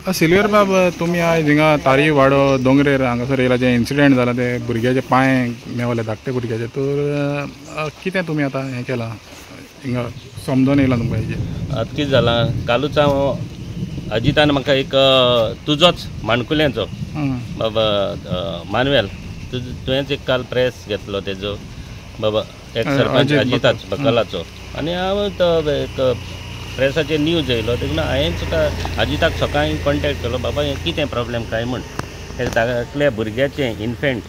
Silver बाब तुम्ही आज हिंगा तारी वाडो दोंगरेर हांगासर येयला जे इन्सिडेंट जाला ते भुरग्याचे पांय मेवले धाकटे भुरग्याचे तर कितें तुमी आतां हें केलां हिंगा समजून येयला तुमकां हेजेर आतां कितें जालां कालूच हांव अजितान म्हाका एक तुजोच माणकुल्यांचो बाबा मानवेल तुवेंच एक काल प्रेस घेतलो तेजो बाबा एक सरपंच अजिताच बकलाचो आनी हांव तो एक प्रेसाचेर न्यूज येयलो तेन्ना हांवें तुका अजिताक सकाळीं कॉन्टेक्ट केलो बाबा हें कितें प्रॉब्लेम काय म्हण धाकल्या भुरग्याचें इन्फेंट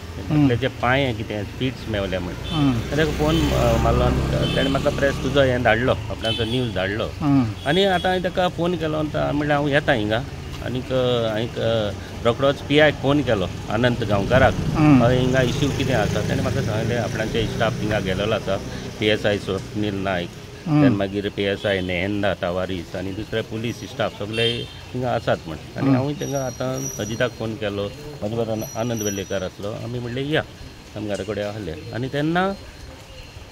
ताचे पांय कितें स्पिट्स मेवल्या म्हण ताका फोन मारलो आनी ताणें म्हाका प्रेस तुजो हें धाडलो आपणाचो न्यूज धाडलो आनी आतां हांवें ताका फोन केलो म्हणल्यार हांव येता हिंगा आनीक हांवें रोखडोच PI फोन केलो अनंत गांवकाराक हिंगा इश्यू कितें आसा ताणें म्हाका सांगलें आपणाचे स्टाफ थिंगा गेलेलो आसा PSI स्वप्नील नायक देन मागीर PSI नेहंदा तावारीस आनी दुसरे पुलीस स्टाफ सगळे थिंगा आसात म्हण आनी हांवूय तांकां आतां अजिताक फोन केलो म्हाजे बरोबर आनंद वेल्लेकर आसलो आमी म्हणलें या आमगारा कडेन आहले आनी तेन्ना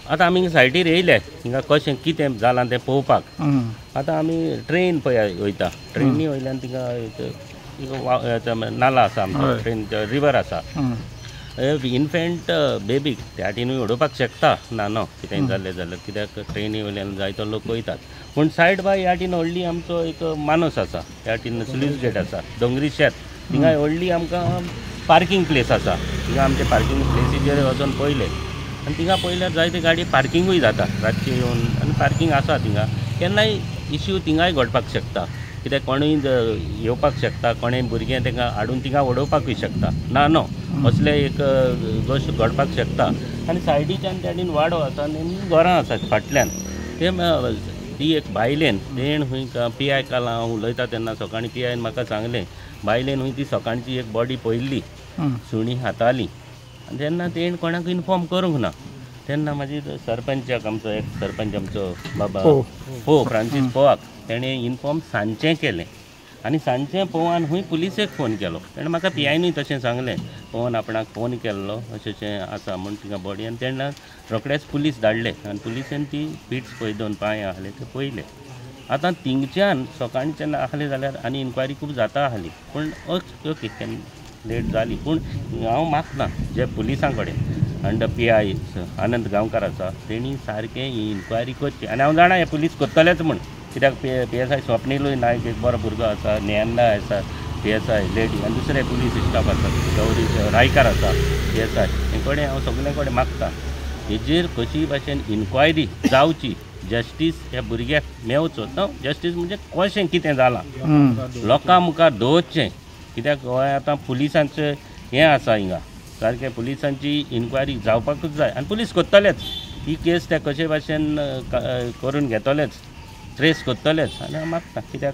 आतां आमी सायटीर येयले हिंगा कशें कितें जालां तें पळोवपाक आतां आमी ट्रेन पळय वयता ट्रेनी वयल्यान थिंगा नाला आसा आमचो ट्रेन रिवर आसा इन्फेंट बेबीक त्या वाटेनूय उडोवपाक शकता नानो कितें जालें जाल्यार कित्याक ट्रेनी वयल्यान जायतो लोक वयतात पूण सायड बाय ह्या वाटेन व्हडली आमचो एक मानस आसा ह्या वाटेन स्लूज गेट आसा दोंगरी शेत थिंगा व्हडली आमकां पार्किंग प्लेस आसा थिंगा आमचे पार्किंग प्लेसीचेर वचून पयले आनी थिंगा पयल्यार जायते गाडी पार्किंगूय जाता रातचे येवन आनी पार्किंग आसा थिंगा केन्नाय इश्यू थिंगाय घडपाक शकता कित्याक कोणूय येवपाक शकता कोणें भुरगें तांकां हाडून थिंगा उडोवपाकूय शकता ना नो असले एक गोश्ट घडपाक शकता आनी सायडीच्यान त्या वाटेन वाडो आसा आनी घरां आसात फाटल्यान ते ती एक बायलेन तेण हूंय PI काल हांव उलयता तेन्ना सकाळीं PIन म्हाका सांगलें बायलेन हूंय ती सकाळची एक बॉडी पळयल्ली सुणी हाताली आनी तेन्ना तेण कोणाक इन्फॉर्म करूंक ना तेन्ना मागीर सरपंचाक आमचो एक सरपंच आमचो बाबा फ्रांसीस पोवाक तेणें इन्फॉर्म सांजचें केलें आनी सांजचें पवन हूंय पुलिसेक फोन केलो तेणें म्हाका PIनूय तशें सांगलें पवन आपणाक फोन केल्लो अशें आसा म्हूण थिंगा बॉडी आनी तेन्ना रोखडेच पुलीस धाडले आनी पुलिसेन ती पिट्स पळय दोन पांय आहले ते पळयले आतां थिंगच्यान सकाळच्यान आहले जाल्यार आनी इन्क्वायरी खूब जाता आहली पूण ओके लेट जाली पूण हांव मागना जे पुलिसां कडेन अंडर PI आनंद गांवकार आसा तेणी सारकें ही इन्क्वायरी करची आनी हांव जाणा हे पुलीस करतलेच म्हूण कित्याक PSI स्वप्नीलूय नायक एक बरो भुरगो आसा नेहंदा आसा PSI लेडी आनी दुसरे पुलीस स्टाफ आसात गौरी रायकार आसा PSI हे कडेन हांव सगळे कडेन मागता हेजेर कशी भाशेन इन्क्वायरी जावची जस्टीस ह्या भुरग्याक मेवचो न्हू जस्टीस म्हणजे कशें कितें जालां लोकां मुखार दवरचें कित्याक गोंय आतां पुलिसांचें हें आसा हिंगा सारकें पुलिसांची इन्क्वायरी जावपाकूच जाय आनी पुलीस करतलेच ही केस ते कशे भाशेन करून घेतलेच ट्रेस करतलेच आनी हांव मागता कित्याक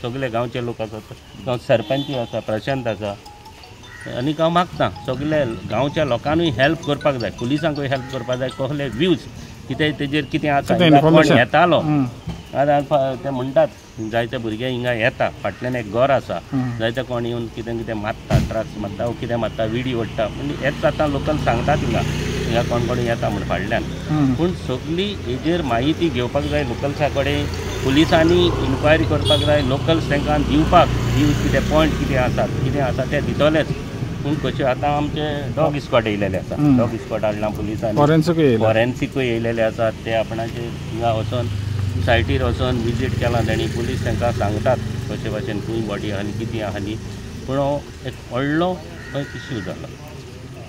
सगळे गांवचे लोक आसात सरपंच आसा प्रशांत आसा आनी हांव मागता सगळे गांवच्या लोकांकूय हेल्प करपाक जाय पुलिसांकूय हेल्प करपाक जाय कसले व्यूज कितें तेजेर कितें आसा कोण येतालो आतां ते म्हणटात जायते भुरगे हिंगा येता फाटल्यान एक घर आसा जायते कोण येवन कितें कितें मारता त्रास मारता कितें मारता विडी ओडटा म्हणजे हेच आतां लोकल सांगतात हिंगा कोण कोण येता म्हण फाटल्यान पूण सगळी हेजेर म्हायती घेवपाक जाय लोकल्सां कडेन पुलिसांनी इन्क्वायरी करपाक जाय लोकल्स तांकां दिवपाक व्यूज कितें पॉयंट कितें आसा ते दितलेच पूण कशें आतां आमचे डॉग स्क्वॉड येयलेले आसा डॉग स्क्वॉड हाडला पुलिसांनी फॉरेन्सिकूय येयलेले आसात ते आपणाचे हिंगा वचोन सायटीर वचोन विजीट केलां तांणी पुलीस तांकां सांगतात कशे भाशेन खंय बॉडी आहली कितें आहली पूण हो एक व्हडलो एक इश्यू जालो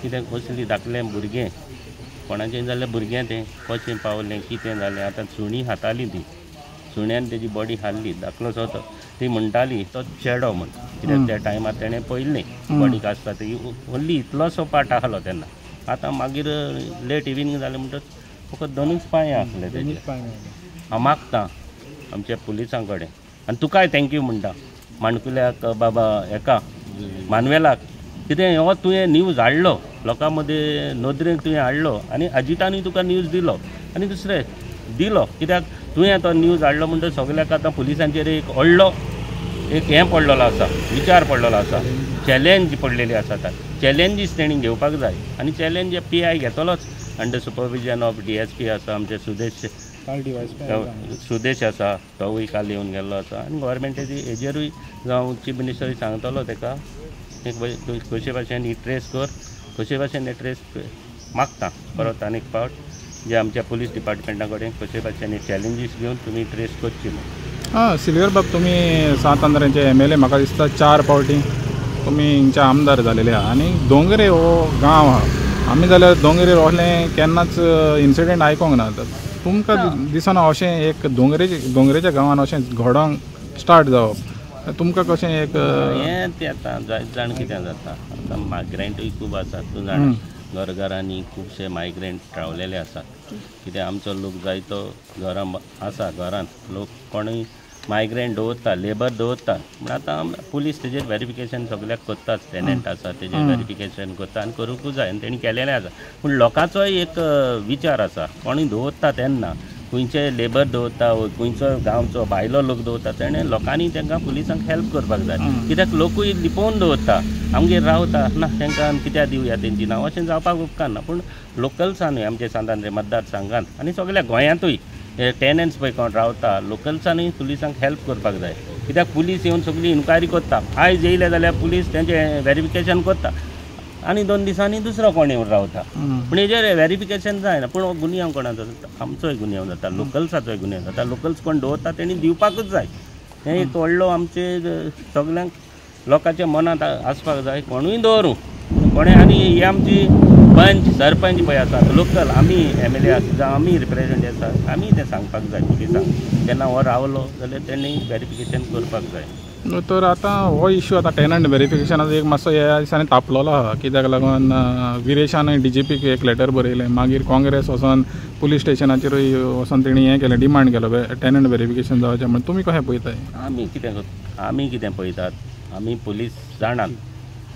कित्याक असली धाकलें भुरगें कोणाचें जाल्यार भुरगें तें कशें पावलें कितें जालें आतां सुणी हाताली ती सुण्यान तेजी बॉडी हाडली धाकलोसो तो ती म्हणटाली तो चेडो म्हण कित्याक त्या टायमार तेणें पयलें बॉडीक आसता ती व्हडली इतलोसो पार्ट आहलो तेन्ना आतां मागीर लेट इविनींग जालें म्हणटच फकत दोनूच पांय आसले तेजे हांव मागता आमच्या पुलिसां कडेन आनी तुकाय थँक्यू म्हणटा माणकुल्याक बाबा हेका मानवेलाक कितें हो तुवें न्यूज हाडलो लोकां मदीं नदरेक तुवें हाडलो आनी अजितानूय तुका न्यूज दिलो आनी दुसरें दिलो कित्याक तुवें तो न्यूज हाडलो म्हणटच सगळ्याक आतां पुलिसांचेर एक व्हडलो एक हें पडलेलो आसा विचार पडलेलो आसा चॅलेंज पडलेली आसा चॅलेंजीस तेणी घेवपाक जाय आनी चॅलेंज PI घेतलोच अंडर सुपरविजन ऑफ DSP आसा आमचे सुदेश सुदेश आसा तोवूय काल येवन गेल्लो आसा आनी गव्हर्मेंटाची हेजेरूय जावं चीफ मिनिस्टरूय सांगतलो ताका कशे भाशेन ही ट्रेस कर कशे भाशेन हे ट्रेस मागता परत आनीक फावट जे आमच्या पुलीस डिपार्टमेंटा कडेन कशे भाशेन हे चॅलेंजीस घेवन तुमी ट्रेस करची म्हणून. सिल्वर बाब तुमी सात आंध्राचे MLA म्हाका दिसता 4 फावटी तुमी हिंगचे आमदार जालेले आहा आनी दोंगरे हो गांव आहा आमी जाल्यार दोंगरेर असलें केन्नाच इन्सिडेंट आयकोंक ना. तुमकां दिसना अशें एक दोंगरेच्या गांवान अशें घडोंक स्टार्ट जावप तुमकां कशें एक हें तें आतां जायत जाण कितें जाता आतां मायग्रंटूय खूब आसात तूं जाणा घरघरांनी खुबशे मायग्रंट रावलेले आसात कित्याक आमचो लोक जायतो घरां आसा घरांत लोक कोणूय मायग्रंट दवरता लेबर दवरता पूण आतां पुलीस तेजेर व्हेरिफिकेशन सगळ्याक करताच टेनंट आसा तेजेर व्हेरिफिकेशन करता आनी करूंकूच जाय आनी तेणी केलेलें आसा पूण लोकांचोय एक विचार आसा कोणूय दवरता तेन्ना खंयचे लेबर दवरता खंयचो गांवचो भायलो लोक दवरता तेणें लोकांनी तांकां पुलिसांक हेल्प करपाक जाय कित्याक लोकूय लिपोवन दवरता आमगेर रावता ना तांकां कित्याक दिवया तेंची नांव अशें जावपाक उपकारना पूण लोकल्सांनी आमचे सांतांद्रे मतदारसंघांत आनी सगळ्या गोंयांतूय हे टेनंट्स पळय कोण रावता लोकल्सांनी पुलिसांक हेल्प करपाक जाय कित्याक पुलीस येवन सगळी इन्क्वायरी करता आयज येयले जाल्यार पुलीस तेंचें व्हेरिफिकेशन करता आनी 2 दिसांनी दुसरो कोण येवन रावता पूण हेजेर व्हेरिफिकेशन जायना पूण हो गुन्यांव कोणाचो जाता आमचोय गुन्यांव जाता लोकल्साचोय गुन्यांव जाता लोकल्स कोण दवरता तेणी दिवपाकूच जाय हें एक व्हडलो आमचे सगळ्यांक लोकांच्या मनांत आसपाक जाय कोणूय दवरूं कोणें आनी ही आमची पंच सरपंच पळय आसात लोकल आमी MLA आसा जावं आमी रिप्रेझेंटेटिव्ह आसात आमी तें सांगपाक जाय पुलिसांक जेन्ना हो रावलो जाल्यार तेणी व्हेरिफिकेशन करपाक जाय. तर आतां हो इश्यू आतां टेनंट व्हेरिफिकेशनाचो एक मातसो ह्या दिसांनी तापलोलो आहा कित्याक लागून विरेशान DGPक एक लेटर बरयलें मागीर काँग्रेस वचोन पुलीस स्टेशनाचेरूय वचोन तेणी हें केलें डिमांड केलो टेनंट व्हेरिफिकेशन जावचें म्हणून तुमी कशें पळयताय? आमी कितें पळयतात आमी पुलीस जाणात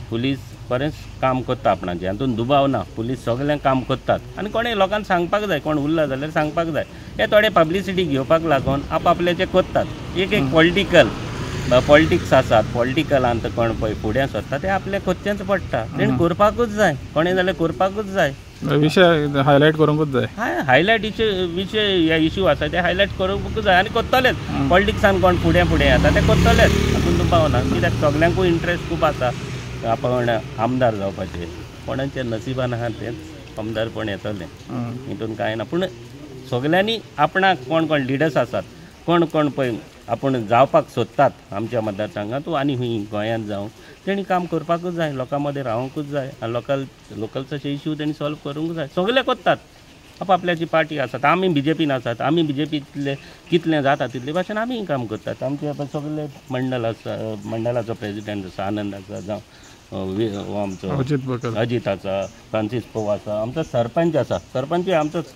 पुलीस बरेंच काम करता आपणाचें हातूंत दुबाव ना पुलीस सगळें काम करतात आनी कोणें लोकांक सांगपाक जाय कोण उरला जाल्यार सांगपाक जाय हे थोडे पब्लिसिटी घेवपाक लागून आपआपल्याचें करतात एक पॉलिटिक्स आसात पॉलिटिकलांत कोण पळय फुडें सरता ते आपलें करचेंच पडटा तेणी करपाकूच जाय कोणें जाल्यार करपाकूच जाय विशय हायलायट करूंकूच जाय हायलायट विशय हे इश्यू आसा ते हायलायट करूंकूच जाय आनी करतलेच पॉलिटिक्सान कोण फुडें येता ते करतलेच हातूंत दुबाव ना कित्याक सगळ्यांकूय इंट्रस्ट खूब आसा आपण आमदार जावपाचें कोणाच्या नशिबान आहा तेंच आमदारपण येतलें हितून कांय ना पूण सगळ्यांनी आपणाक कोण कोण लिडर्स आसात कोण कोण पळय आपूण जावपाक सोदतात आमच्या मतदारसंघांत आनी हूंय गोंयांत जावं तेणी काम करपाकूच जाय लोकां मदें रावंकूच जाय आनी लोकल्साचे इश्यू तेणी सॉल्व करूंक जाय सगळे करतात आपआपल्याची पार्टी आसात आमी BJPन आसात आमी BJPतले कितलें जाता तितले भाशेन आमी काम करतात आमचे सगळे मंडल आसा मंडलाचो प्रेजिडेंट आसा आनंद आसा जावं आमचो अजीत आसा फ्रांसीस पोव आसा आमचो सरपंच आसा सरपंचूय आमचोच